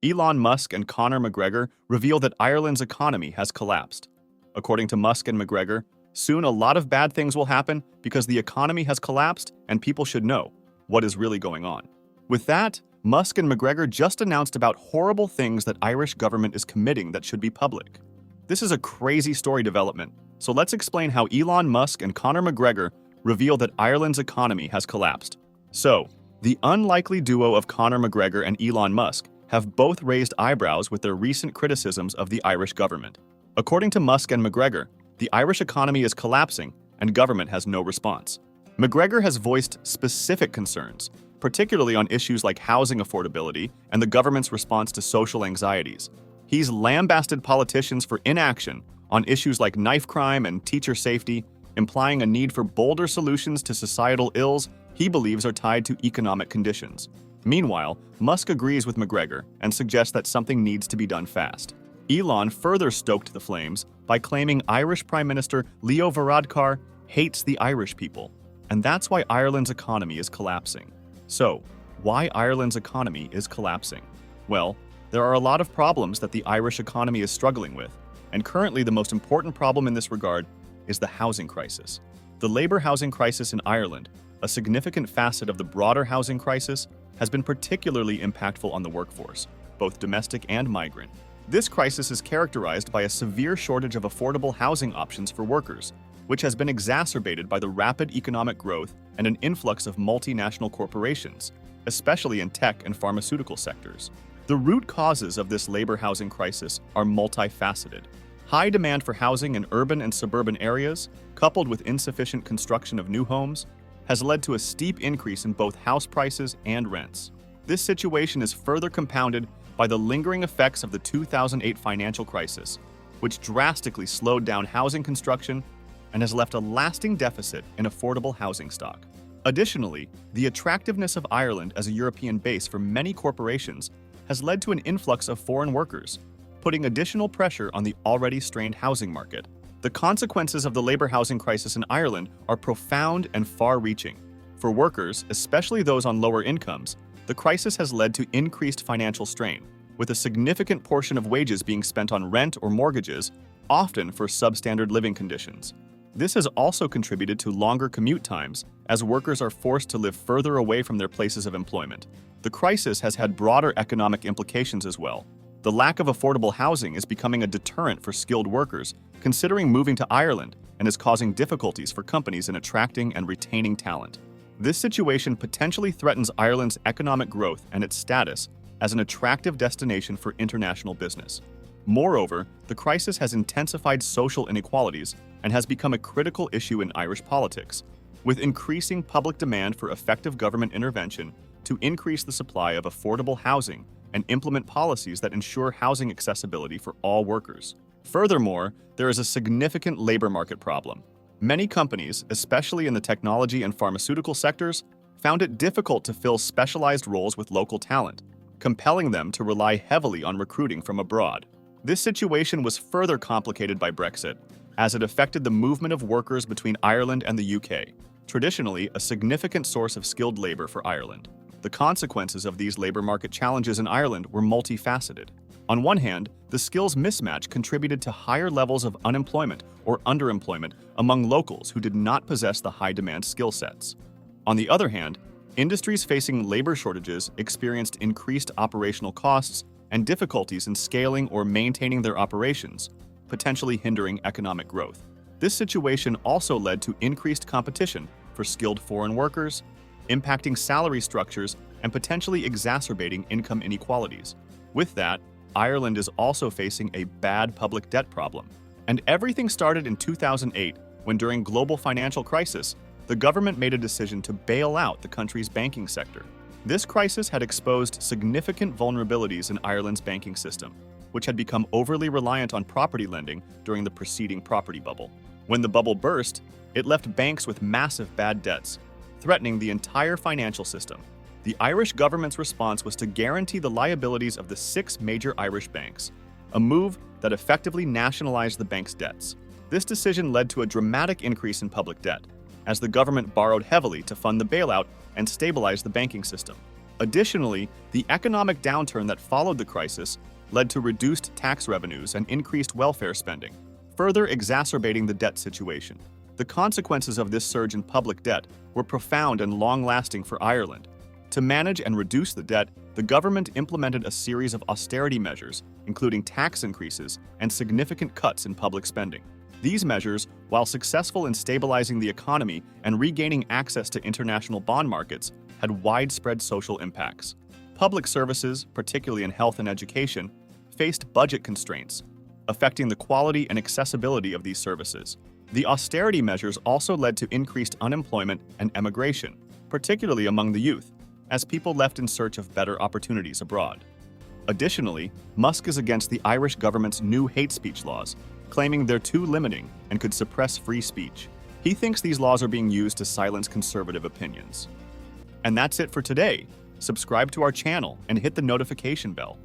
Elon Musk and Conor McGregor reveal that Ireland's economy has collapsed. According to Musk and McGregor, soon a lot of bad things will happen because the economy has collapsed and people should know what is really going on. With that, Musk and McGregor just announced about horrible things that Irish government is committing that should be public. This is a crazy story development, so let's explain how Elon Musk and Conor McGregor reveal that Ireland's economy has collapsed. So, the unlikely duo of Conor McGregor and Elon Musk have both raised eyebrows with their recent criticisms of the Irish government. According to Musk and McGregor, the Irish economy is collapsing and government has no response. McGregor has voiced specific concerns, particularly on issues like housing affordability and the government's response to social anxieties. He's lambasted politicians for inaction on issues like knife crime and teacher safety, implying a need for bolder solutions to societal ills he believes are tied to economic conditions. Meanwhile, Musk agrees with McGregor and suggests that something needs to be done fast. Elon further stoked the flames by claiming Irish Prime Minister Leo Varadkar hates the Irish people, and that's why Ireland's economy is collapsing. So, why Ireland's economy is collapsing? Well, there are a lot of problems that the Irish economy is struggling with, and currently the most important problem in this regard is the housing crisis. The labor housing crisis in Ireland, a significant facet of the broader housing crisis, has been particularly impactful on the workforce, both domestic and migrant. This crisis is characterized by a severe shortage of affordable housing options for workers, which has been exacerbated by the rapid economic growth and an influx of multinational corporations, especially in tech and pharmaceutical sectors. The root causes of this labor housing crisis are multifaceted. High demand for housing in urban and suburban areas, coupled with insufficient construction of new homes, has led to a steep increase in both house prices and rents. This situation is further compounded by the lingering effects of the 2008 financial crisis, which drastically slowed down housing construction and has left a lasting deficit in affordable housing stock. Additionally, the attractiveness of Ireland as a European base for many corporations has led to an influx of foreign workers, putting additional pressure on the already strained housing market. The consequences of the labor housing crisis in Ireland are profound and far-reaching. For workers, especially those on lower incomes, the crisis has led to increased financial strain, with a significant portion of wages being spent on rent or mortgages, often for substandard living conditions. This has also contributed to longer commute times, as workers are forced to live further away from their places of employment. The crisis has had broader economic implications as well. The lack of affordable housing is becoming a deterrent for skilled workers considering moving to Ireland and is causing difficulties for companies in attracting and retaining talent. This situation potentially threatens Ireland's economic growth and its status as an attractive destination for international business. Moreover, the crisis has intensified social inequalities and has become a critical issue in Irish politics, with increasing public demand for effective government intervention to increase the supply of affordable housing and implement policies that ensure housing accessibility for all workers. Furthermore, there is a significant labor market problem. Many companies, especially in the technology and pharmaceutical sectors, found it difficult to fill specialized roles with local talent, compelling them to rely heavily on recruiting from abroad. This situation was further complicated by Brexit, as it affected the movement of workers between Ireland and the UK, traditionally a significant source of skilled labor for Ireland. The consequences of these labor market challenges in Ireland were multifaceted. On one hand, the skills mismatch contributed to higher levels of unemployment or underemployment among locals who did not possess the high-demand skill sets. On the other hand, industries facing labor shortages experienced increased operational costs and difficulties in scaling or maintaining their operations, potentially hindering economic growth. This situation also led to increased competition for skilled foreign workers, impacting salary structures and potentially exacerbating income inequalities. With that, Ireland is also facing a bad public debt problem. And everything started in 2008, when during global financial crisis, the government made a decision to bail out the country's banking sector. This crisis had exposed significant vulnerabilities in Ireland's banking system, which had become overly reliant on property lending during the preceding property bubble. When the bubble burst, it left banks with massive bad debts, threatening the entire financial system. The Irish government's response was to guarantee the liabilities of the 6 major Irish banks, a move that effectively nationalized the bank's debts. This decision led to a dramatic increase in public debt, as the government borrowed heavily to fund the bailout and stabilize the banking system. Additionally, the economic downturn that followed the crisis led to reduced tax revenues and increased welfare spending, further exacerbating the debt situation. The consequences of this surge in public debt were profound and long-lasting for Ireland. To manage and reduce the debt, the government implemented a series of austerity measures, including tax increases and significant cuts in public spending. These measures, while successful in stabilizing the economy and regaining access to international bond markets, had widespread social impacts. Public services, particularly in health and education, faced budget constraints, affecting the quality and accessibility of these services. The austerity measures also led to increased unemployment and emigration, particularly among the youth, as people left in search of better opportunities abroad. Additionally, Musk is against the Irish government's new hate speech laws, claiming they're too limiting and could suppress free speech. He thinks these laws are being used to silence conservative opinions. And that's it for today. Subscribe to our channel and hit the notification bell.